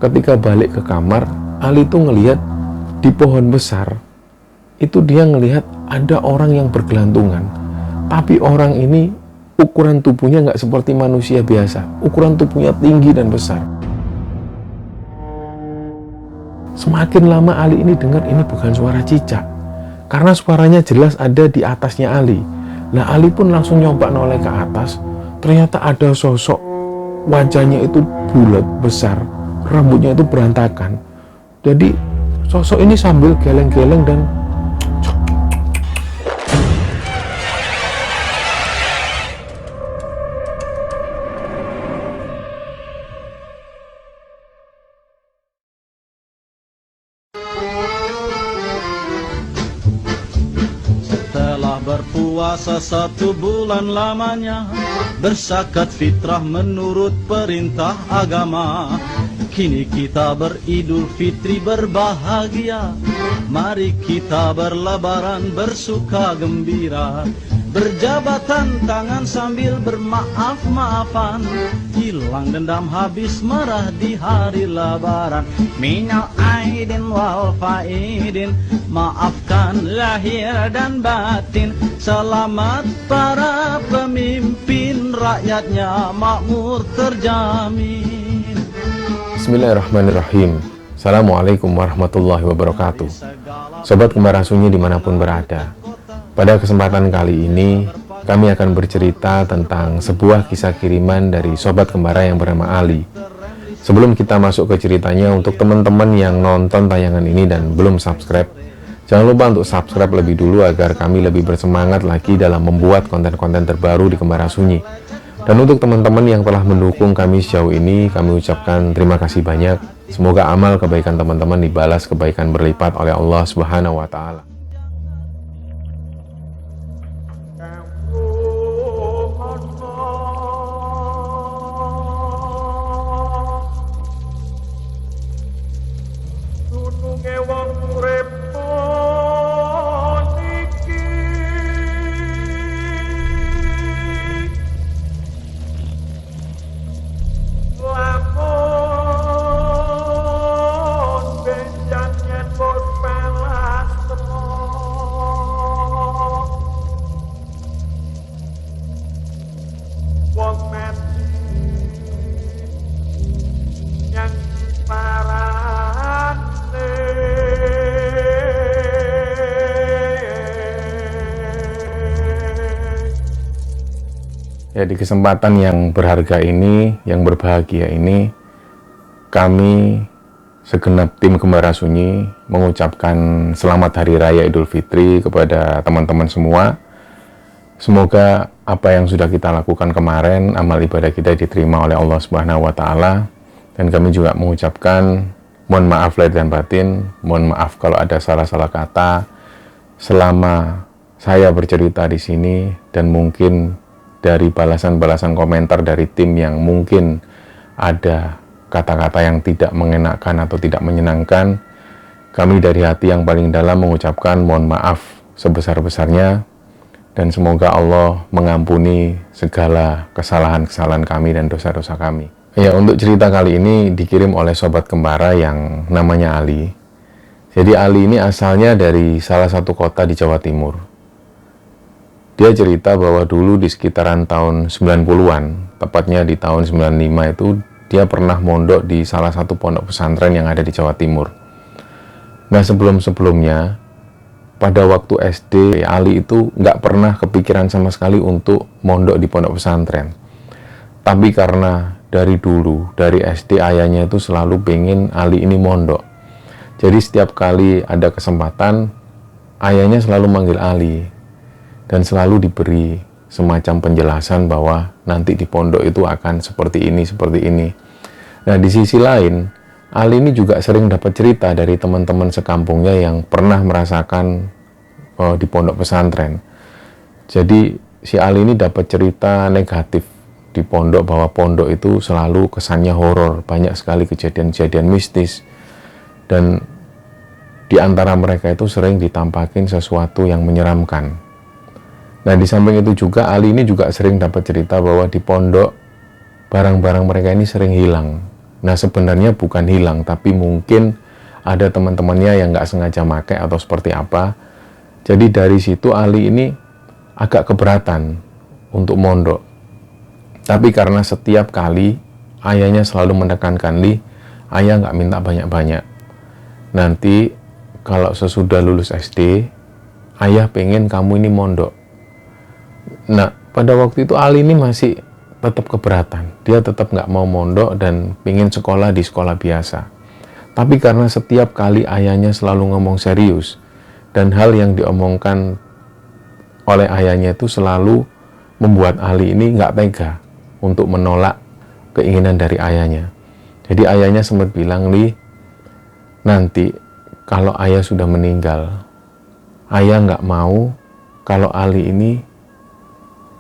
ketika balik ke kamar, Ali tuh ngelihat di pohon besar itu dia ngelihat ada orang yang bergelantungan. Tapi orang ini ukuran tubuhnya nggak seperti manusia biasa. Ukuran tubuhnya tinggi dan besar. Semakin lama Ali ini dengar ini bukan suara cicak, karena suaranya jelas ada di atasnya Ali. Nah, Ali pun langsung nyoba noleh ke atas. Ternyata ada sosok, wajahnya itu bulat besar, rambutnya itu berantakan. Jadi sosok ini sambil geleng-geleng dan berpuasa 1 bulan lamanya, berzakat fitrah menurut perintah agama. Kini kita beridul fitri berbahagia, mari kita berlebaran bersuka gembira. Berjabatan tangan sambil bermaaf-maafan, hilang dendam habis marah di hari lebaran. Minal aidin wal faidin, maafkan lahir dan batin. Selamat para pemimpin, rakyatnya makmur terjamin. Bismillahirrahmanirrahim. Assalamualaikum warahmatullahi wabarakatuh. Sobat Kembara Sunyi dimanapun berada, pada kesempatan kali ini kami akan bercerita tentang sebuah kisah kiriman dari Sobat Kembara yang bernama Ali. Sebelum kita masuk ke ceritanya, untuk teman-teman yang nonton tayangan ini dan belum subscribe, jangan lupa untuk subscribe lebih dulu agar kami lebih bersemangat lagi dalam membuat konten-konten terbaru di Kembara Sunyi. Dan untuk teman-teman yang telah mendukung kami sejauh ini, kami ucapkan terima kasih banyak. Semoga amal kebaikan teman-teman dibalas kebaikan berlipat oleh Allah Subhanahu wa Ta'ala. Ya, di kesempatan yang berharga ini, yang berbahagia ini, kami segenap tim Kembara Sunyi mengucapkan selamat Hari Raya Idul Fitri kepada teman-teman semua. Semoga apa yang sudah kita lakukan kemarin, amal ibadah kita diterima oleh Allah Subhanahu wa Ta'ala. Dan kami juga mengucapkan mohon maaf lahir dan batin, mohon maaf kalau ada salah-salah kata selama saya bercerita di sini, dan mungkin dari balasan-balasan komentar dari tim yang mungkin ada kata-kata yang tidak mengenakan atau tidak menyenangkan. Kami dari hati yang paling dalam mengucapkan mohon maaf sebesar-besarnya, dan semoga Allah mengampuni segala kesalahan-kesalahan kami dan dosa-dosa kami. Ya, untuk cerita kali ini dikirim oleh Sobat Kembara yang namanya Ali. Jadi Ali ini asalnya dari salah satu kota di Jawa Timur. Dia cerita bahwa dulu di sekitaran tahun 90-an, tepatnya di tahun 95 itu, dia pernah mondok di salah satu pondok pesantren yang ada di Jawa Timur. Nah, sebelum-sebelumnya, pada waktu SD, Ali itu nggak pernah kepikiran sama sekali untuk mondok di pondok pesantren. Tapi karena dari dulu, dari SD, ayahnya itu selalu pengen Ali ini mondok. Jadi setiap kali ada kesempatan, ayahnya selalu manggil Ali. Dan selalu diberi semacam penjelasan bahwa nanti di pondok itu akan seperti ini, seperti ini. Nah, di sisi lain, Ali ini juga sering dapat cerita dari teman-teman sekampungnya yang pernah merasakan di pondok pesantren. Jadi, si Ali ini dapat cerita negatif di pondok, bahwa pondok itu selalu kesannya horor, banyak sekali kejadian-kejadian mistis. Dan di antara mereka itu sering ditampakin sesuatu yang menyeramkan. Nah, di samping itu juga Ali ini juga sering dapat cerita bahwa di pondok barang-barang mereka ini sering hilang. Nah sebenarnya bukan hilang, tapi mungkin ada teman-temannya yang nggak sengaja pakai atau seperti apa. Jadi dari situ Ali ini agak keberatan untuk mondok. Tapi karena setiap kali ayahnya selalu menekankan, Li, ayah nggak minta banyak-banyak. Nanti kalau sesudah lulus SD, ayah pengen kamu ini mondok. Nah pada waktu itu Ali ini masih tetap keberatan. Dia tetap nggak mau mondok dan pengen sekolah di sekolah biasa. Tapi karena setiap kali ayahnya selalu ngomong serius, dan hal yang diomongkan oleh ayahnya itu selalu membuat Ali ini nggak tega untuk menolak keinginan dari ayahnya. Jadi ayahnya sempat bilang, Li, nanti kalau ayah sudah meninggal, ayah nggak mau kalau Ali ini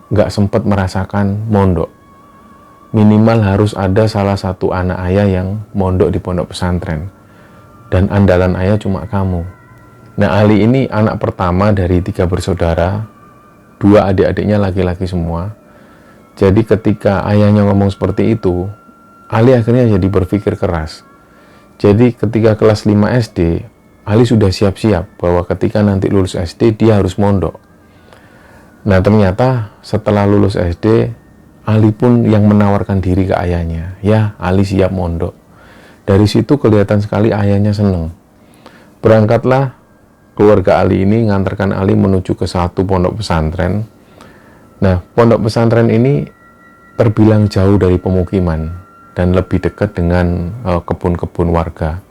nggak sempat merasakan mondok. Minimal harus ada salah satu anak ayah yang mondok di pondok pesantren. Dan andalan ayah cuma kamu. Nah Ali ini anak pertama dari 3 bersaudara. 2 adik-adiknya laki-laki semua. Jadi ketika ayahnya ngomong seperti itu, Ali akhirnya jadi berpikir keras. Jadi ketika kelas 5 SD, Ali sudah siap-siap bahwa ketika nanti lulus SD dia harus mondok. Nah ternyata setelah lulus SD, Ali pun yang menawarkan diri ke ayahnya. Ya, Ali siap mondok. Dari situ kelihatan sekali ayahnya seneng. Berangkatlah keluarga Ali ini ngantarkan Ali menuju ke satu pondok pesantren. Nah, pondok pesantren ini terbilang jauh dari pemukiman dan lebih dekat dengan kebun-kebun warga.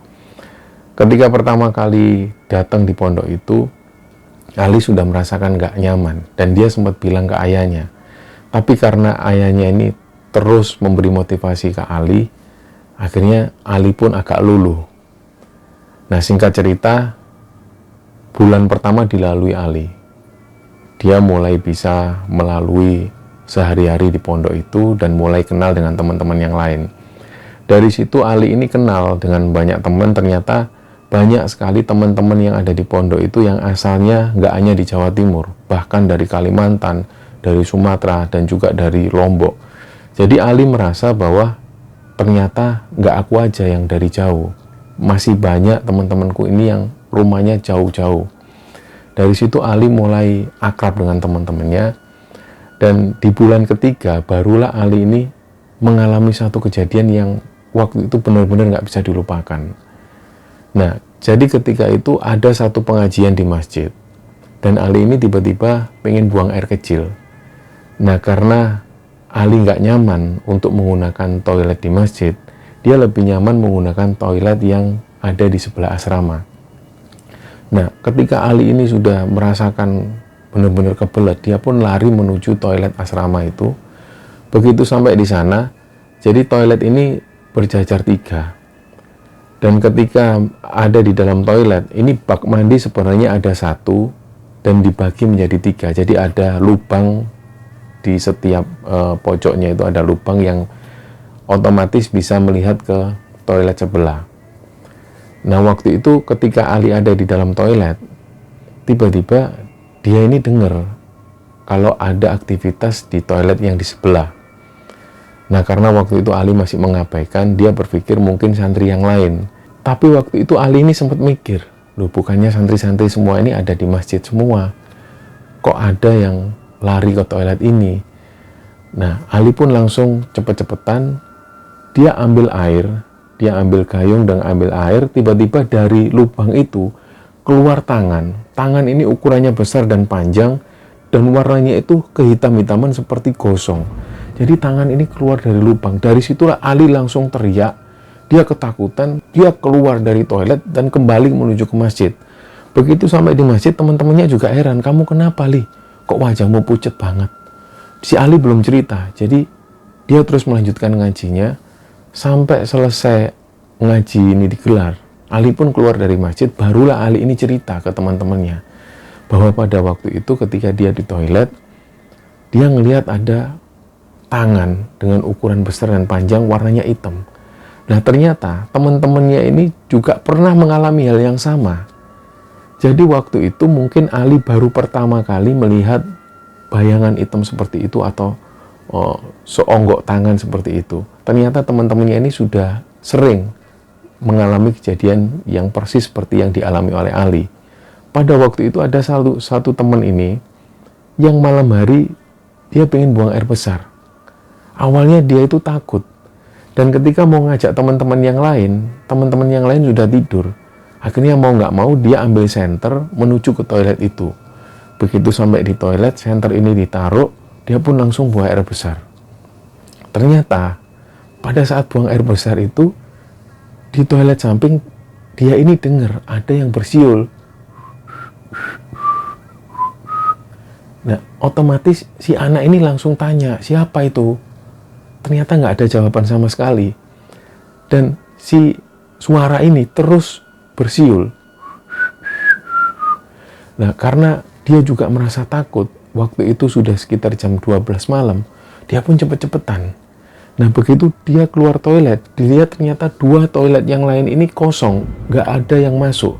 Ketika pertama kali datang di pondok itu, Ali sudah merasakan gak nyaman dan dia sempat bilang ke ayahnya. Tapi karena ayahnya ini terus memberi motivasi ke Ali, akhirnya Ali pun agak luluh. Nah singkat cerita, bulan pertama dilalui Ali. Dia mulai bisa melalui sehari-hari di pondok itu dan mulai kenal dengan teman-teman yang lain. Dari situ Ali ini kenal dengan banyak teman, ternyata banyak sekali teman-teman yang ada di pondok itu yang asalnya nggak hanya di Jawa Timur, bahkan dari Kalimantan, dari Sumatera, dan juga dari Lombok. Jadi Ali merasa bahwa ternyata nggak aku aja yang dari jauh. Masih banyak teman-temanku ini yang rumahnya jauh-jauh. Dari situ Ali mulai akrab dengan teman-temannya. Dan di bulan ketiga barulah Ali ini mengalami satu kejadian yang waktu itu benar-benar nggak bisa dilupakan. Nah, jadi ketika itu ada satu pengajian di masjid. Dan Ali ini tiba-tiba pengen buang air kecil. Nah karena Ali nggak nyaman untuk menggunakan toilet di masjid, dia lebih nyaman menggunakan toilet yang ada di sebelah asrama. Nah ketika Ali ini sudah merasakan benar-benar kebelet, dia pun lari menuju toilet asrama itu. Begitu sampai di sana, jadi toilet ini berjajar 3. Dan ketika ada di dalam toilet, ini bak mandi sebenarnya ada 1 dan dibagi menjadi 3. Jadi ada lubang di setiap pojoknya, itu ada lubang yang otomatis bisa melihat ke toilet sebelah. Nah waktu itu ketika Ali ada di dalam toilet, tiba-tiba dia ini dengar kalau ada aktivitas di toilet yang di sebelah. Nah karena waktu itu Ali masih mengabaikan, dia berpikir mungkin santri yang lain. Tapi waktu itu Ali ini sempat mikir, loh bukannya santri-santri semua ini ada di masjid semua, kok ada yang lari ke toilet ini. Nah Ali pun langsung cepet-cepetan, dia ambil air, dia ambil gayung dan ambil air. Tiba-tiba dari lubang itu keluar tangan. Tangan ini ukurannya besar dan panjang, dan warnanya itu kehitam-hitaman seperti gosong. Jadi tangan ini keluar dari lubang. Dari situlah Ali langsung teriak. Dia ketakutan, dia keluar dari toilet dan kembali menuju ke masjid. Begitu sampai di masjid, teman-temannya juga heran, kamu kenapa, Li? Kok wajahmu pucat banget? Si Ali belum cerita, jadi dia terus melanjutkan ngajinya. Sampai selesai ngaji ini digelar, Ali pun keluar dari masjid. Barulah Ali ini cerita ke teman-temannya bahwa pada waktu itu ketika dia di toilet, dia ngelihat ada tangan dengan ukuran besar dan panjang, warnanya hitam. Nah ternyata teman-temannya ini juga pernah mengalami hal yang sama. Jadi waktu itu mungkin Ali baru pertama kali melihat bayangan hitam seperti itu atau seonggok tangan seperti itu. Ternyata teman-temannya ini sudah sering mengalami kejadian yang persis seperti yang dialami oleh Ali. Pada waktu itu ada satu teman ini yang malam hari dia pengen buang air besar. Awalnya dia itu takut, dan ketika mau ngajak teman-teman yang lain sudah tidur. Akhirnya mau nggak mau dia ambil senter menuju ke toilet itu. Begitu sampai di toilet, senter ini ditaruh, dia pun langsung buang air besar. Ternyata pada saat buang air besar itu, di toilet samping dia ini dengar ada yang bersiul. Nah, otomatis si anak ini langsung tanya, siapa itu? Ternyata nggak ada jawaban sama sekali. Dan si suara ini terus bersiul. Nah, karena dia juga merasa takut, waktu itu sudah sekitar jam 12 malam, dia pun cepet-cepetan. Nah, begitu dia keluar toilet, dilihat ternyata 2 toilet yang lain ini kosong, nggak ada yang masuk.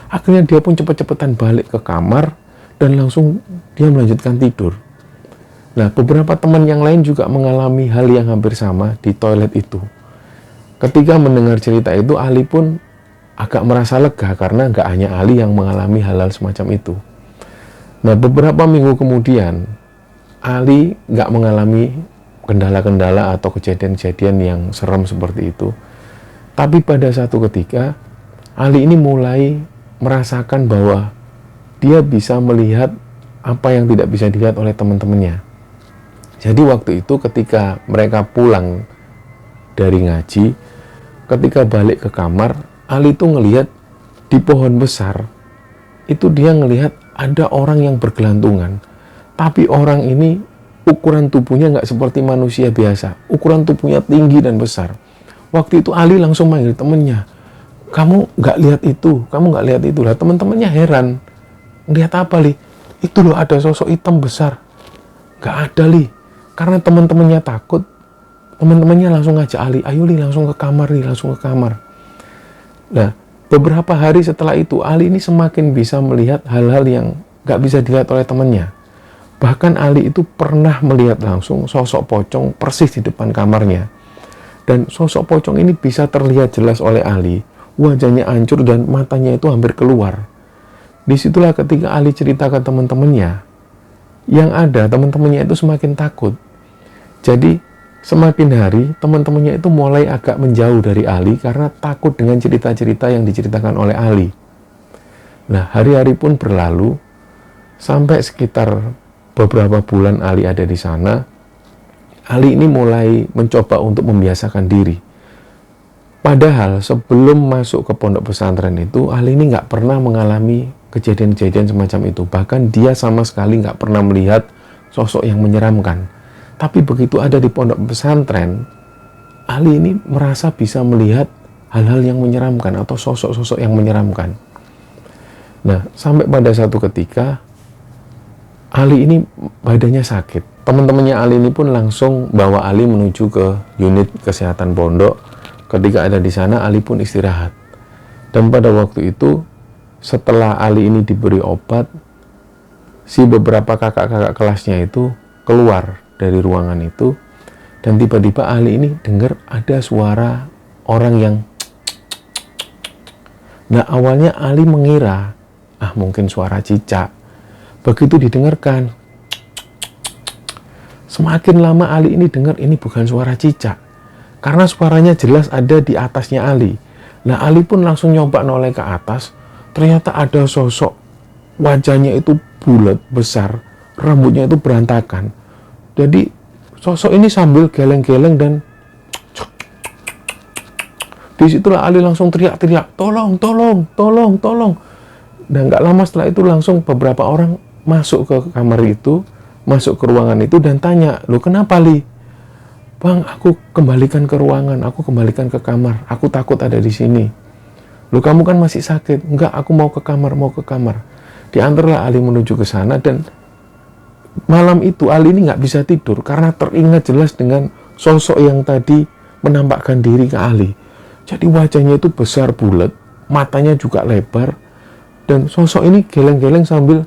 Akhirnya dia pun cepet-cepetan balik ke kamar, dan langsung dia melanjutkan tidur. Nah, beberapa teman yang lain juga mengalami hal yang hampir sama di toilet itu. Ketika mendengar cerita itu, Ali pun agak merasa lega karena nggak hanya Ali yang mengalami hal-hal semacam itu. Nah, beberapa minggu kemudian, Ali nggak mengalami kendala-kendala atau kejadian-kejadian yang serem seperti itu. Tapi pada satu ketika, Ali ini mulai merasakan bahwa dia bisa melihat apa yang tidak bisa dilihat oleh teman-temannya. Jadi waktu itu ketika mereka pulang dari ngaji, ketika balik ke kamar, Ali itu ngelihat di pohon besar, itu dia ngelihat ada orang yang bergelantungan. Tapi orang ini ukuran tubuhnya nggak seperti manusia biasa. Ukuran tubuhnya tinggi dan besar. Waktu itu Ali langsung manggil temennya, kamu nggak lihat itu, kamu nggak lihat itu. Lah teman-temannya heran, lihat apa Li? Itu loh ada sosok hitam besar. Nggak ada Li. Karena teman-temannya takut, teman-temannya langsung ngajak Ali, ayo Li langsung ke kamar Li, langsung ke kamar. Nah, beberapa hari setelah itu, Ali ini semakin bisa melihat hal-hal yang nggak bisa dilihat oleh temannya. Bahkan Ali itu pernah melihat langsung sosok pocong persis di depan kamarnya. Dan sosok pocong ini bisa terlihat jelas oleh Ali. Wajahnya hancur dan matanya itu hampir keluar. Disitulah ketika Ali cerita ke teman-temannya, yang ada teman-temannya itu semakin takut. Jadi semakin hari teman-temannya itu mulai agak menjauh dari Ali karena takut dengan cerita-cerita yang diceritakan oleh Ali. Nah, hari-hari pun berlalu sampai sekitar beberapa bulan Ali ada di sana. Ali ini mulai mencoba untuk membiasakan diri. Padahal sebelum masuk ke pondok pesantren itu, Ali ini nggak pernah mengalami kejadian-kejadian semacam itu. Bahkan dia sama sekali nggak pernah melihat sosok yang menyeramkan. Tapi begitu ada di pondok pesantren, Ali ini merasa bisa melihat hal-hal yang menyeramkan atau sosok-sosok yang menyeramkan. Nah, sampai pada satu ketika, Ali ini badannya sakit. Teman-temannya Ali ini pun langsung bawa Ali menuju ke unit kesehatan pondok. Ketika ada di sana, Ali pun istirahat. Dan pada waktu itu, setelah Ali ini diberi obat, si beberapa kakak-kakak kelasnya itu keluar dari ruangan itu, dan tiba-tiba Ali ini dengar ada suara orang yang. Nah, awalnya Ali mengira, mungkin suara cicak. Begitu didengarkan, semakin lama Ali ini dengar ini bukan suara cicak, karena suaranya jelas ada di atasnya Ali. Nah, Ali pun langsung nyoba noleh ke atas. Ternyata ada sosok, wajahnya itu bulat, besar, rambutnya itu berantakan. Jadi sosok ini sambil geleng-geleng dan disitulah Ali langsung teriak-teriak, tolong, tolong, tolong, tolong. Dan nggak lama setelah itu langsung beberapa orang masuk ke kamar itu, masuk ke ruangan itu dan tanya, "Loh kenapa Li?" "Bang, aku kembalikan ke ruangan, aku kembalikan ke kamar, aku takut ada di sini." "Loh kamu kan masih sakit." "Enggak, aku mau ke kamar, mau ke kamar." Diantarlah Ali menuju ke sana dan malam itu Ali ini nggak bisa tidur karena teringat jelas dengan sosok yang tadi menampakkan diri ke Ali. Jadi wajahnya itu besar bulat, matanya juga lebar, dan sosok ini geleng-geleng sambil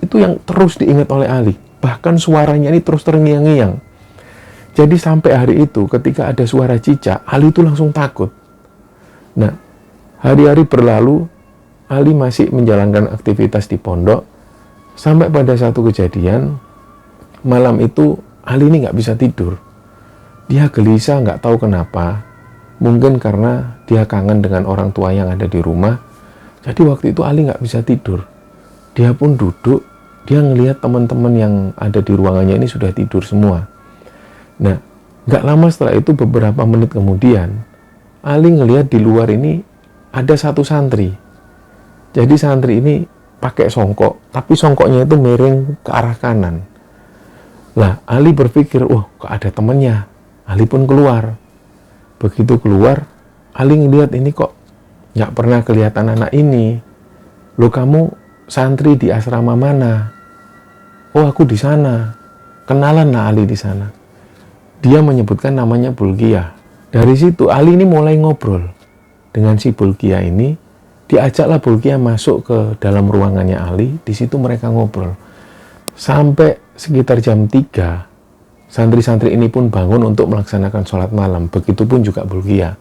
itu yang terus diingat oleh Ali. Bahkan suaranya ini terus terngiang-ngiang. Jadi sampai hari itu ketika ada suara cicak, Ali itu langsung takut. Nah, hari-hari berlalu, Ali masih menjalankan aktivitas di pondok, sampai pada satu kejadian, malam itu Ali ini nggak bisa tidur. Dia gelisah, nggak tahu kenapa. Mungkin karena dia kangen dengan orang tua yang ada di rumah. Jadi waktu itu Ali nggak bisa tidur. Dia pun duduk, dia ngelihat teman-teman yang ada di ruangannya ini sudah tidur semua. Nah, nggak lama setelah itu, beberapa menit kemudian, Ali ngelihat di luar ini ada satu santri. Jadi santri ini pakai songkok, tapi songkoknya itu miring ke arah kanan. Lah, Ali berpikir, wah, kok ada temannya. Ali pun keluar. Begitu keluar, Ali ngelihat ini kok nggak pernah kelihatan anak ini. Loh, kamu santri di asrama mana? Oh, aku di sana. Kenalan lah Ali di sana. Dia menyebutkan namanya Bulkiah. Dari situ Ali ini mulai ngobrol dengan si Bulkiah ini. Diajaklah Bulkiah masuk ke dalam ruangannya Ali. Di situ mereka ngobrol. Sampai sekitar jam 3, santri-santri ini pun bangun untuk melaksanakan sholat malam. Begitupun juga Bulkiah.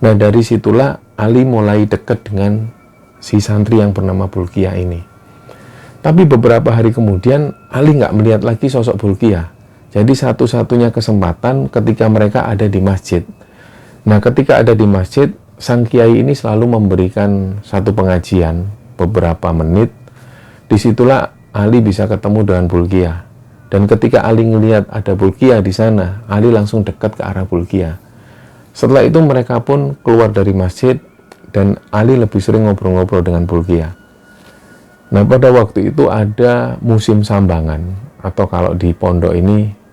Nah, dari situlah Ali mulai dekat dengan si santri yang bernama Bulkiah ini. Tapi beberapa hari kemudian, Ali nggak melihat lagi sosok Bulkiah. Jadi satu-satunya kesempatan ketika mereka ada di masjid. Nah, ketika ada di masjid, sang kiai ini selalu memberikan satu pengajian beberapa menit. Disitulah Ali bisa ketemu dengan Bulkiah. Dan ketika Ali ngelihat ada Bulkiah di sana, Ali langsung dekat ke arah Bulkiah. Setelah itu mereka pun keluar dari masjid dan Ali lebih sering ngobrol-ngobrol dengan Bulkiah. Nah, pada waktu itu ada musim sambangan, atau kalau di pondok ini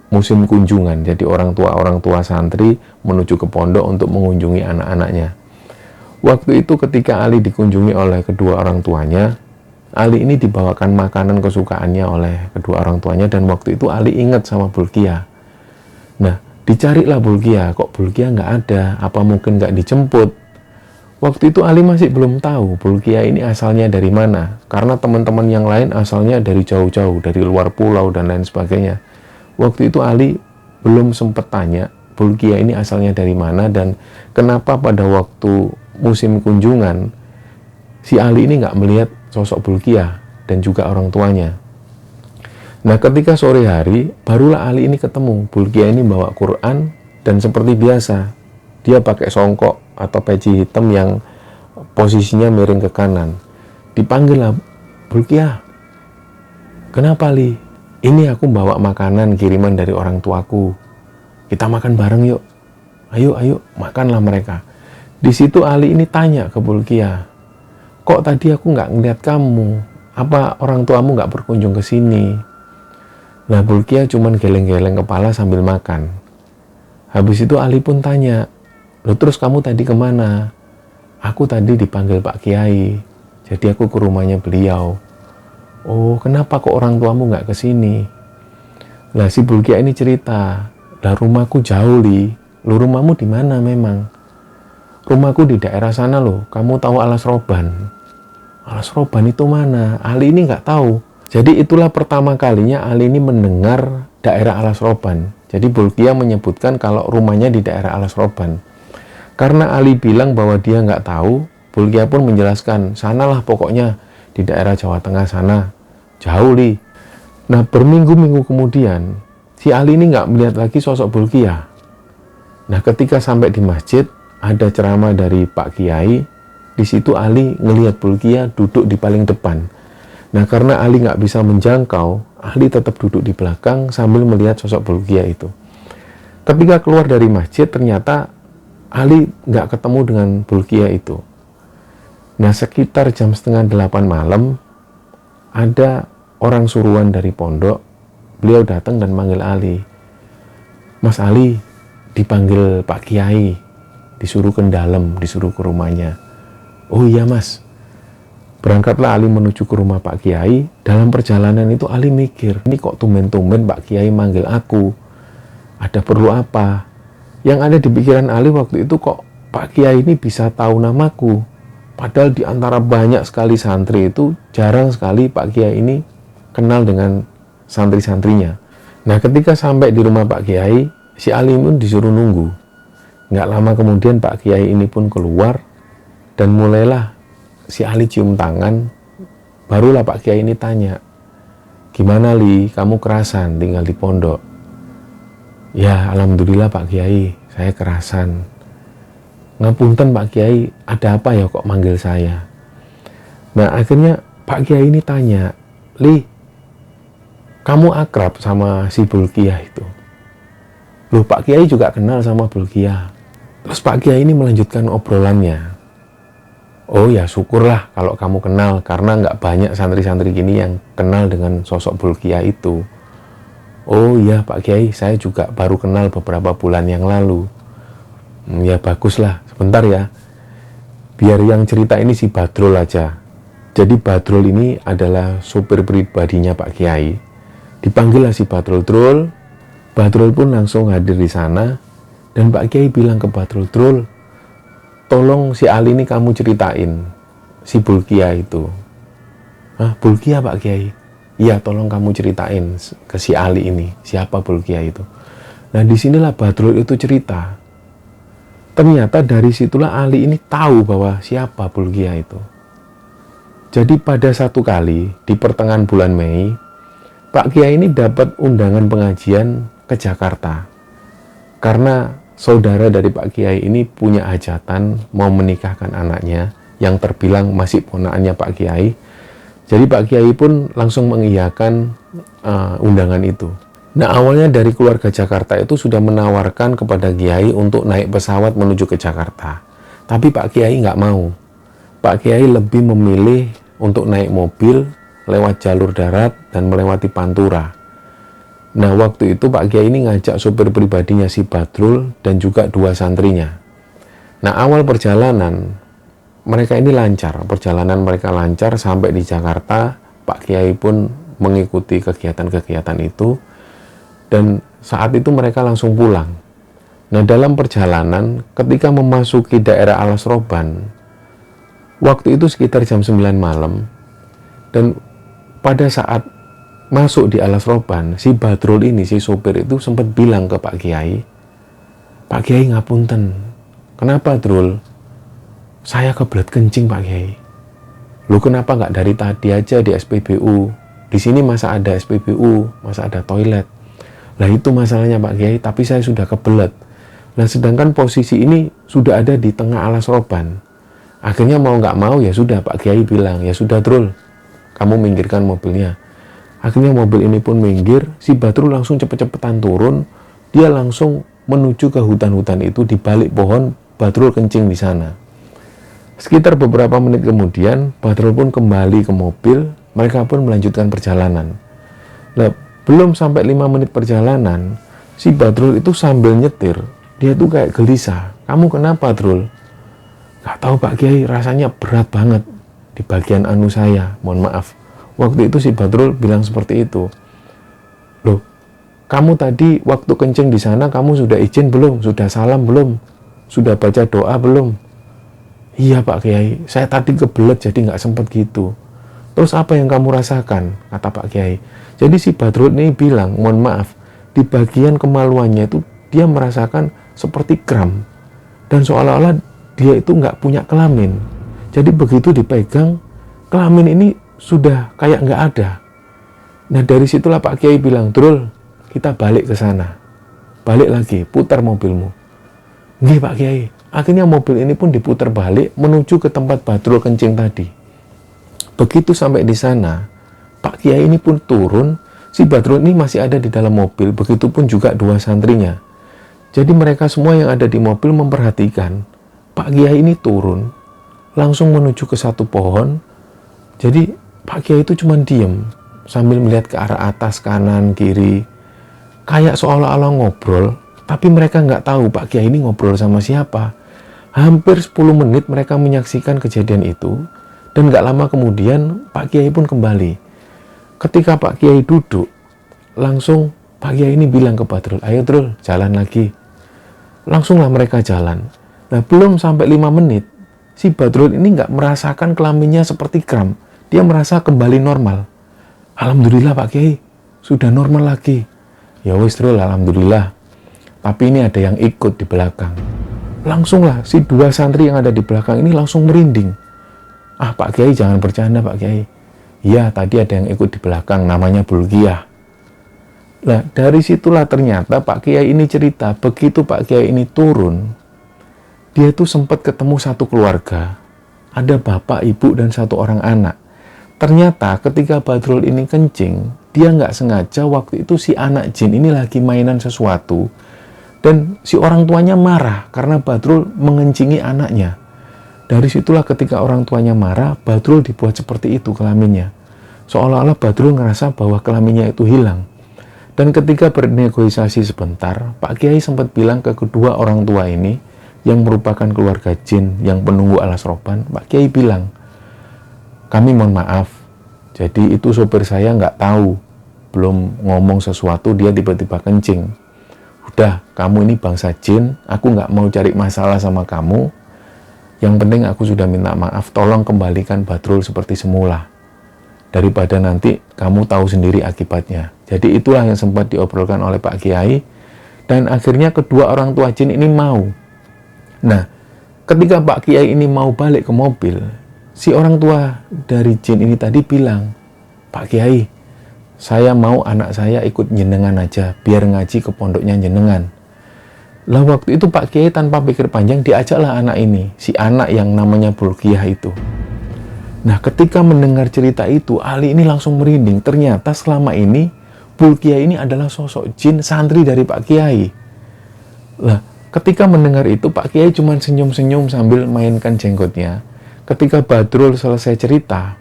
musim kunjungan. Jadi orang tua santri menuju ke pondok untuk mengunjungi anak-anaknya. Waktu itu ketika Ali dikunjungi oleh kedua orang tuanya, Ali ini dibawakan makanan kesukaannya oleh kedua orang tuanya, dan waktu itu Ali ingat sama Bulkiah. Nah, dicarilah Bulkiah, kok Bulkiah nggak ada, apa mungkin nggak dijemput. Waktu itu Ali masih belum tahu Bulkiah ini asalnya dari mana, karena teman-teman yang lain asalnya dari jauh-jauh, dari luar pulau dan lain sebagainya. Waktu itu Ali belum sempat tanya Bulkiah ini asalnya dari mana dan kenapa pada waktu musim kunjungan si Ali ini nggak melihat sosok Bulkiah dan juga orang tuanya. Nah, ketika sore hari barulah Ali ini ketemu Bulkiah ini bawa Quran, dan seperti biasa dia pakai songkok atau peci hitam yang posisinya miring ke kanan. Dipanggil lah, Bulkiah, kenapa Ali? Ini aku bawa makanan kiriman dari orang tuaku. Kita makan bareng yuk. Ayo, makanlah mereka. Di situ Ali ini tanya ke Bulkiah, kok tadi aku nggak ngeliat kamu? Apa orang tuamu nggak berkunjung ke sini? Nah, Bulkiah cuman geleng-geleng kepala sambil makan. Habis itu Ali pun tanya, loh terus kamu tadi kemana? Aku tadi dipanggil Pak Kiai, jadi aku ke rumahnya beliau. Oh, kenapa kok orang tuamu nggak ke sini? Nah, si Bulkiah ini cerita, lah rumahku jauh, Li. Lu rumahmu di mana memang? Rumahku di daerah sana loh, kamu tahu Alas Roban? Alas Roban itu mana? Ali ini nggak tahu. Jadi itulah pertama kalinya Ali ini mendengar daerah Alas Roban. Jadi Bulkiah menyebutkan kalau rumahnya di daerah Alas Roban. Karena Ali bilang bahwa dia nggak tahu, Bulkiah pun menjelaskan, sanalah pokoknya, di daerah Jawa Tengah sana, jauh Li. Nah, berminggu-minggu kemudian, si Ali ini nggak melihat lagi sosok Bulkiah. Nah, ketika sampai di masjid, ada ceramah dari Pak Kiai. Di situ Ali ngelihat Bulkiah duduk di paling depan. Nah, karena Ali nggak bisa menjangkau, Ali tetap duduk di belakang sambil melihat sosok Bulkiah itu. Ketika keluar dari masjid, ternyata Ali nggak ketemu dengan Bulkiah itu. Nah, sekitar jam 7:30 malam, ada orang suruhan dari pondok. Beliau datang dan manggil Ali. Mas Ali, dipanggil Pak Kiai, disuruh ke dalam, disuruh ke rumahnya. Oh iya mas. Berangkatlah Ali menuju ke rumah Pak Kiai. Dalam perjalanan itu Ali mikir, ini kok tumben-tumben Pak Kiai manggil aku? Ada perlu apa? Yang ada di pikiran Ali waktu itu, kok Pak Kiai ini bisa tahu namaku? Padahal di antara banyak sekali santri itu, jarang sekali Pak Kiai ini kenal dengan santri-santrinya. Nah, ketika sampai di rumah Pak Kiai, si Ali pun disuruh nunggu. Nggak lama kemudian Pak Kiai ini pun keluar, dan mulailah si Ali cium tangan. Barulah Pak Kiai ini tanya, "Gimana Li, kamu kerasan tinggal di pondok?" "Ya, alhamdulillah Pak Kiai, saya kerasan." "Ngapunten Pak Kiai, ada apa ya kok manggil saya?" Nah, akhirnya Pak Kiai ini tanya, "Li, kamu akrab sama si Bulkiah itu?" Loh, Pak Kiai juga kenal sama Bulkiah. Terus Pak Kiai ini melanjutkan obrolannya. "Oh ya, syukurlah kalau kamu kenal, karena nggak banyak santri-santri gini yang kenal dengan sosok Bulkiah itu." "Oh iya Pak Kiai, saya juga baru kenal beberapa bulan yang lalu." "Ya baguslah, sebentar ya. Biar yang cerita ini si Badrul aja." Jadi Badrul ini adalah supir pribadinya Pak Kiai. Dipanggillah si Badrul. Badrul pun langsung hadir di sana, dan Pak Kiai bilang ke Badrul, "Drul, tolong si Ali ini kamu ceritain si Bulkiah itu." "Hah, Bulkiah Pak Kiai?" "Iya, tolong kamu ceritain ke si Ali ini, siapa Bulkiah itu." Nah, disinilah Badrul itu cerita. Ternyata dari situlah Ali ini tahu bahwa siapa Bulkiah itu. Jadi pada satu kali di pertengahan bulan Mei, Pak Kiai ini dapat undangan pengajian ke Jakarta. Karena saudara dari Pak Kiai ini punya hajatan mau menikahkan anaknya yang terbilang masih ponakannya Pak Kiai. Jadi Pak Kiai pun langsung mengiyakan undangan itu. Nah, awalnya dari keluarga Jakarta itu sudah menawarkan kepada Kiai untuk naik pesawat menuju ke Jakarta. Tapi Pak Kiai nggak mau. Pak Kiai lebih memilih untuk naik mobil lewat jalur darat dan melewati Pantura. Nah, waktu itu Pak Kiai ini ngajak supir pribadinya si Badrul dan juga 2 santrinya. Nah, awal perjalanan mereka ini lancar. Perjalanan mereka lancar sampai di Jakarta. Pak Kiai pun mengikuti kegiatan-kegiatan itu. Dan saat itu mereka langsung pulang. Nah, dalam perjalanan ketika memasuki daerah Alas Roban, waktu itu sekitar jam 9 malam. Dan pada saat masuk di Alas Roban, si Badrul ini, si sopir itu sempat bilang ke Pak Kiai, "Pak Kiai ngapunten, kenapa Drul? Saya kebelet kencing Pak Kiai." "Lu kenapa nggak dari tadi aja di SPBU? Di sini masa ada SPBU, masa ada toilet?" "Lah itu masalahnya Pak Kiai, tapi saya sudah kebelet." Nah, sedangkan posisi ini sudah ada di tengah Alas Roban. Akhirnya mau nggak mau ya sudah, Pak Kiai bilang, "Ya sudah Drul, kamu minggirkan mobilnya." Akhirnya mobil ini pun minggir. Si Badrul langsung cepet-cepetan turun. Dia langsung menuju ke hutan-hutan itu. Di balik pohon Badrul kencing di sana. Sekitar beberapa menit kemudian Badrul pun kembali ke mobil. Mereka pun melanjutkan perjalanan. Nah, belum sampai 5 menit perjalanan, si Badrul itu sambil nyetir, dia tuh kayak gelisah. "Kamu kenapa Drul?" "Gak tahu Pak Kiai, rasanya berat banget di bagian anu saya, mohon maaf." Waktu itu si Badrul bilang seperti itu. "Loh, kamu tadi waktu kencing di sana kamu sudah izin belum? Sudah salam belum? Sudah baca doa belum?" "Iya Pak Kiai, saya tadi kebelet jadi nggak sempet gitu." "Terus apa yang kamu rasakan?" kata Pak Kiai. Jadi si Badrul ini bilang, mohon maaf, di bagian kemaluannya itu dia merasakan seperti kram. Dan seolah-olah dia itu nggak punya kelamin. Jadi begitu dipegang, kelamin ini sudah kayak nggak ada. Nah, dari situlah Pak Kiai bilang, "Drul, kita balik ke sana. Balik lagi, putar mobilmu." "Nggih Pak Kiai." Akhirnya mobil ini pun diputar balik menuju ke tempat Badrul kencing tadi. Begitu sampai di sana, Pak Kiai ini pun turun. Si Badrul ini masih ada di dalam mobil. Begitupun juga 2 santrinya. Jadi mereka semua yang ada di mobil memperhatikan Pak Kiai ini turun, langsung menuju ke satu pohon. Jadi Pak Kiai itu cuma diem sambil melihat ke arah atas, kanan, kiri, kayak seolah-olah ngobrol, tapi mereka nggak tahu Pak Kiai ini ngobrol sama siapa. Hampir 10 menit mereka menyaksikan kejadian itu, dan nggak lama kemudian Pak Kiai pun kembali. Ketika Pak Kiai duduk, langsung Pak Kiai ini bilang ke Badrul, "Ayo Drul, jalan lagi." Langsunglah mereka jalan. Nah, belum sampai 5 menit, si Badrul ini nggak merasakan kelaminnya seperti kram. Dia merasa kembali normal. "Alhamdulillah Pak Kiai, sudah normal lagi." Ya wis Rul, alhamdulillah. Tapi ini ada yang ikut di belakang. Langsunglah si dua santri yang ada di belakang ini langsung merinding. Ah Pak Kiai, jangan bercanda Pak Kiai. Iya, tadi ada yang ikut di belakang, namanya Bulkiah. Nah, dari situlah ternyata Pak Kiai ini cerita, begitu Pak Kiai ini turun, dia tuh sempat ketemu satu keluarga. Ada bapak, ibu, dan satu orang anak. Ternyata ketika Badrul ini kencing, dia nggak sengaja waktu itu si anak jin ini lagi mainan sesuatu, dan si orang tuanya marah karena Badrul mengencingi anaknya. Dari situlah ketika orang tuanya marah, Badrul dibuat seperti itu kelaminnya. Seolah-olah Badrul ngerasa bahwa kelaminnya itu hilang. Dan ketika bernegosiasi sebentar, Pak Kiai sempat bilang ke kedua orang tua ini, yang merupakan keluarga jin yang penunggu alas roban, Pak Kiai bilang, kami mohon maaf, jadi itu sopir saya nggak tahu, belum ngomong sesuatu, dia tiba-tiba kencing. Udah, kamu ini bangsa jin, aku nggak mau cari masalah sama kamu, yang penting aku sudah minta maaf, tolong kembalikan Badrul seperti semula. Daripada nanti kamu tahu sendiri akibatnya. Jadi itulah yang sempat diobrolkan oleh Pak Kiai. Dan akhirnya kedua orang tua jin ini mau. Nah, ketika Pak Kiai ini mau balik ke mobil, si orang tua dari jin ini tadi bilang, Pak Kiai, saya mau anak saya ikut jenengan aja, biar ngaji ke pondoknya jenengan. Lah waktu itu Pak Kiai tanpa pikir panjang diajaklah anak ini, si anak yang namanya Bulkiah itu. Nah ketika mendengar cerita itu, Ali ini langsung merinding. Ternyata selama ini Bulkiah ini adalah sosok jin santri dari Pak Kiai. Lah ketika mendengar itu Pak Kiai cuma senyum-senyum sambil mainkan jenggotnya. Ketika Badrul selesai cerita,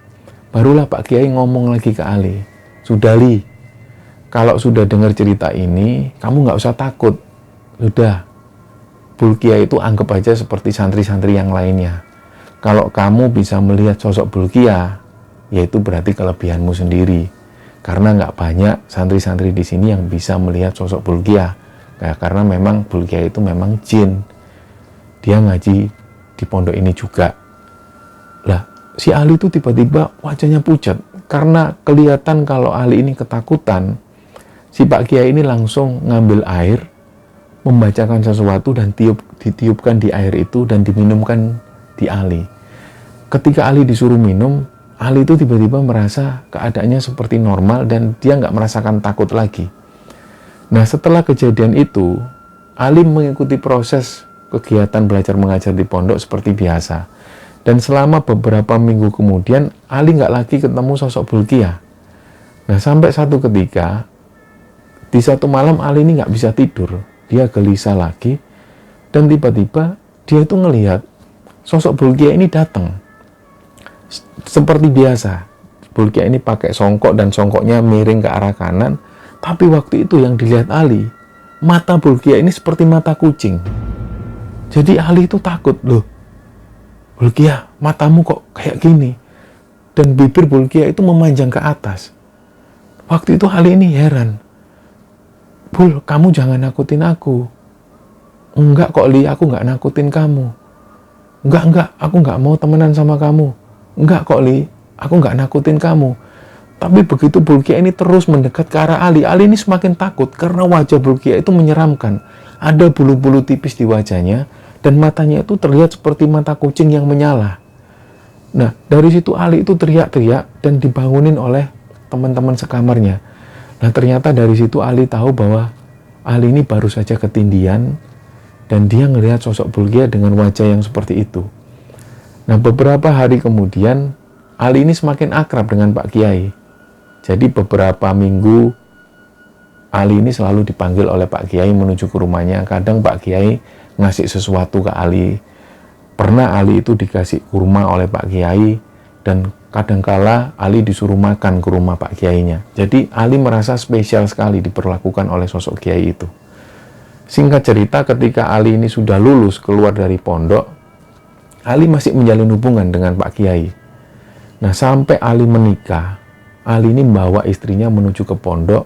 barulah Pak Kiai ngomong lagi ke Ali, Sudali, kalau sudah dengar cerita ini, kamu nggak usah takut. Sudah, Bulkiah itu anggap aja seperti santri-santri yang lainnya. Kalau kamu bisa melihat sosok Bulkiah, yaitu berarti kelebihanmu sendiri. Karena nggak banyak santri-santri di sini yang bisa melihat sosok Bulkiah. Karena memang Bulkiah itu memang jin. Dia ngaji di pondok ini juga. Lah, si Ali itu tiba-tiba wajahnya pucat. Karena kelihatan kalau Ali ini ketakutan, si Pak Kiai ini langsung ngambil air, membacakan sesuatu dan ditiupkan di air itu dan diminumkan di Ali. Ketika Ali disuruh minum, Ali itu tiba-tiba merasa keadaannya seperti normal dan dia nggak merasakan takut lagi. Nah setelah kejadian itu, Ali mengikuti proses kegiatan belajar mengajar di pondok seperti biasa. Dan selama beberapa minggu kemudian, Ali nggak lagi ketemu sosok Bulkiah. Nah sampai satu ketika, di satu malam Ali ini nggak bisa tidur. Dia gelisah lagi, dan tiba-tiba dia itu ngelihat sosok Bulkiah ini datang. Seperti biasa, Bulkiah ini pakai songkok dan songkoknya miring ke arah kanan, tapi waktu itu yang dilihat Ali, mata Bulkiah ini seperti mata kucing. Jadi Ali itu takut, loh, Bulkiah, matamu kok kayak gini? Dan bibir Bulkiah itu memanjang ke atas. Waktu itu Ali ini heran, Bul, kamu jangan nakutin aku. Enggak kok Li, aku nggak nakutin kamu. Enggak, aku nggak mau temenan sama kamu. Enggak kok Li, aku nggak nakutin kamu. Tapi begitu Bulkiah ini terus mendekat ke arah Ali ini semakin takut karena wajah Bulkiah itu menyeramkan. Ada bulu-bulu tipis di wajahnya dan matanya itu terlihat seperti mata kucing yang menyala. Nah, dari situ Ali itu teriak-teriak dan dibangunin oleh teman-teman sekamarnya. Nah ternyata dari situ Ali tahu bahwa Ali ini baru saja ketindihan dan dia ngelihat sosok Bulkiah dengan wajah yang seperti itu. Nah beberapa hari kemudian Ali ini semakin akrab dengan Pak Kiai. Jadi beberapa minggu Ali ini selalu dipanggil oleh Pak Kiai menuju ke rumahnya. Kadang Pak Kiai ngasih sesuatu ke Ali. Pernah Ali itu dikasih kurma oleh Pak Kiai dan kadangkala Ali disuruh makan ke rumah Pak Kiainya. Jadi Ali merasa spesial sekali diperlakukan oleh sosok Kiai itu. Singkat cerita, ketika Ali ini sudah lulus keluar dari pondok, Ali masih menjalin hubungan dengan Pak Kiai. Nah sampai Ali menikah, Ali ini membawa istrinya menuju ke pondok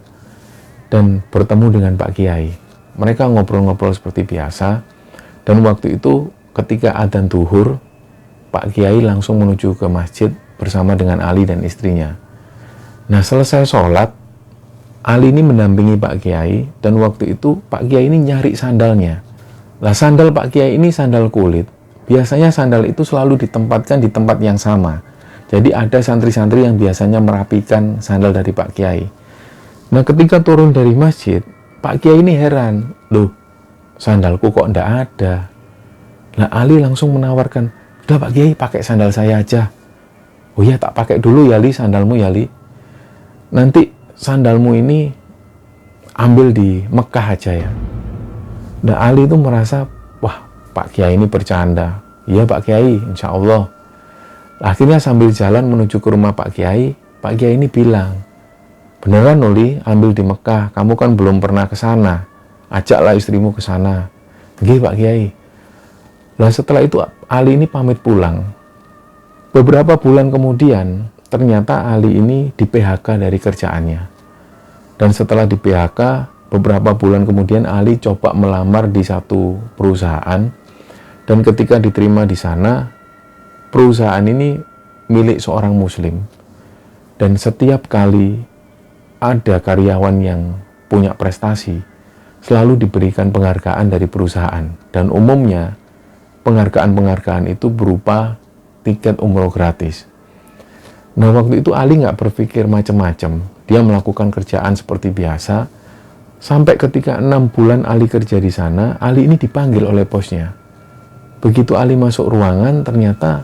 dan bertemu dengan Pak Kiai. Mereka ngobrol-ngobrol seperti biasa. Dan waktu itu ketika adzan zuhur, Pak Kiai langsung menuju ke masjid bersama dengan Ali dan istrinya. Nah selesai sholat, Ali ini mendampingi Pak Kiai, dan waktu itu Pak Kiai ini nyari sandalnya. Lah sandal Pak Kiai ini sandal kulit. Biasanya sandal itu selalu ditempatkan di tempat yang sama. Jadi ada santri-santri yang biasanya merapikan sandal dari Pak Kiai. Nah ketika turun dari masjid, Pak Kiai ini heran. Loh, sandalku kok ndak ada? Nah Ali langsung menawarkan, udah Pak Kiai pakai sandal saya aja. Oh iya tak pakai dulu ya Li, sandalmu ya Li. Nanti sandalmu ini ambil di Mekah aja ya. Nah Ali itu merasa, wah Pak Kiai ini bercanda. Iya Pak Kiai, insya Allah. Akhirnya sambil jalan menuju ke rumah Pak Kiai ini bilang, beneran Nuli ambil di Mekah, kamu kan belum pernah ke sana. Ajaklah istrimu ke sana. Nggih Pak Kiai. Nah setelah itu Ali ini pamit pulang. Beberapa bulan kemudian, ternyata Ali ini di PHK dari kerjaannya. Dan setelah di PHK, beberapa bulan kemudian Ali coba melamar di satu perusahaan. Dan ketika diterima di sana, perusahaan ini milik seorang muslim. Dan setiap kali ada karyawan yang punya prestasi, selalu diberikan penghargaan dari perusahaan. Dan umumnya, penghargaan-penghargaan itu berupa tiket umroh gratis. Nah waktu itu Ali nggak berpikir macam-macam. Dia melakukan kerjaan seperti biasa. Sampai ketika 6 bulan Ali kerja di sana, Ali ini dipanggil oleh bosnya. Begitu Ali masuk ruangan, ternyata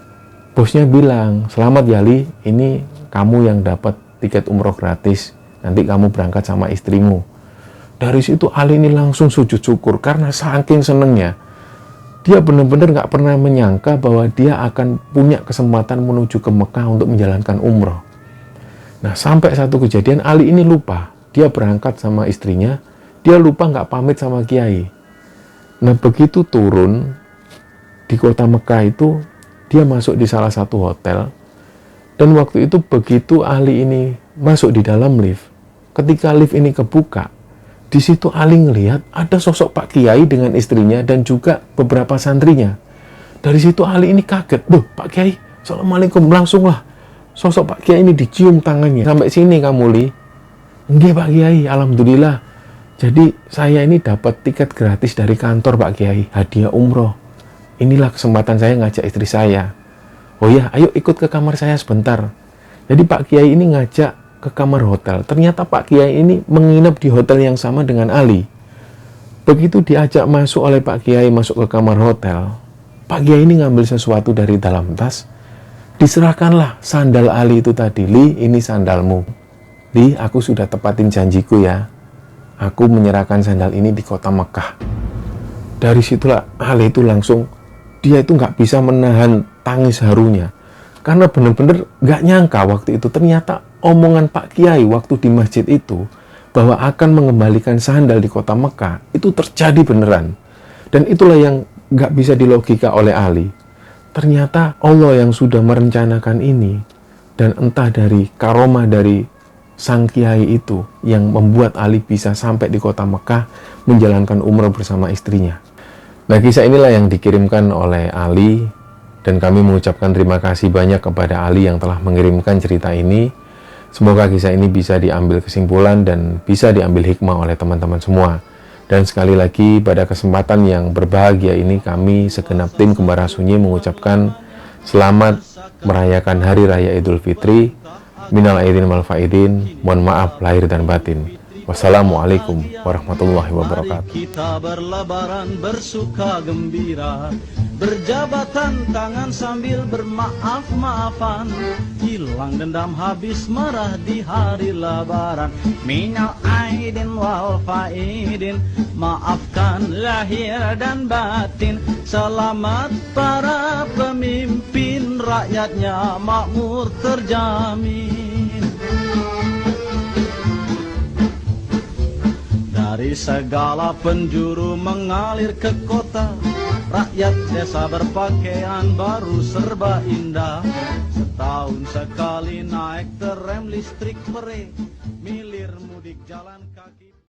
bosnya bilang, selamat ya Ali, ini kamu yang dapat tiket umroh gratis. Nanti kamu berangkat sama istrimu. Dari situ Ali ini langsung sujud syukur karena saking senengnya. Dia benar-benar nggak pernah menyangka bahwa dia akan punya kesempatan menuju ke Mekah untuk menjalankan umroh. Nah, sampai satu kejadian Ali ini lupa. Dia berangkat sama istrinya, dia lupa nggak pamit sama Kiai. Nah, begitu turun di kota Mekah itu, dia masuk di salah satu hotel. Dan waktu itu begitu Ali ini masuk di dalam lift, ketika lift ini kebuka, di situ Ali ngelihat ada sosok Pak Kiai dengan istrinya dan juga beberapa santrinya. Dari situ Ali ini kaget. Duh, Pak Kiai, Assalamualaikum. Langsung lah. Sosok Pak Kiai ini dicium tangannya. Sampai sini kamu, Li. Nggih, Pak Kiai. Alhamdulillah. Jadi, saya ini dapat tiket gratis dari kantor, Pak Kiai. Hadiah umroh. Inilah kesempatan saya ngajak istri saya. Oh ya, ayo ikut ke kamar saya sebentar. Jadi, Pak Kiai ini ngajak ke kamar hotel. Ternyata Pak Kiai ini menginap di hotel yang sama dengan Ali. Begitu diajak masuk oleh Pak Kiai masuk ke kamar hotel, Pak Kiai ini ngambil sesuatu dari dalam tas. Diserahkanlah sandal Ali itu tadi. Li, ini sandalmu. Li, aku sudah tepatin janjiku ya. Aku menyerahkan sandal ini di kota Mekah. Dari situlah Ali itu langsung, dia itu nggak bisa menahan tangis harunya. Karena benar-benar nggak nyangka waktu itu ternyata omongan Pak Kiai waktu di masjid itu bahwa akan mengembalikan sandal di kota Mekah itu terjadi beneran. Dan itulah yang nggak bisa dilogika oleh Ali. Ternyata Allah yang sudah merencanakan ini, dan entah dari karomah dari sang Kiai itu yang membuat Ali bisa sampai di kota Mekah menjalankan umrah bersama istrinya. Nah, kisah inilah yang dikirimkan oleh Ali. Dan kami mengucapkan terima kasih banyak kepada Ali yang telah mengirimkan cerita ini. Semoga kisah ini bisa diambil kesimpulan dan bisa diambil hikmah oleh teman-teman semua. Dan sekali lagi pada kesempatan yang berbahagia ini kami segenap tim Kembar Sunyi mengucapkan selamat merayakan Hari Raya Idul Fitri. Minal aidin wal faidin. Mohon maaf lahir dan batin. Wassalamualaikum warahmatullahi wabarakatuh. Kita berlebaran bersuka gembira, berjabatan tangan sambil bermaaf-maafan, hilang dendam habis marah di hari lebaran. Minal aidin wal faidin, maafkan lahir dan batin. Selamat para pemimpin, rakyatnya makmur terjamin. Dari segala penjuru mengalir ke kota, rakyat desa berpakaian baru serba indah. Setahun sekali naik terem listrik pere, milir mudik jalan kaki.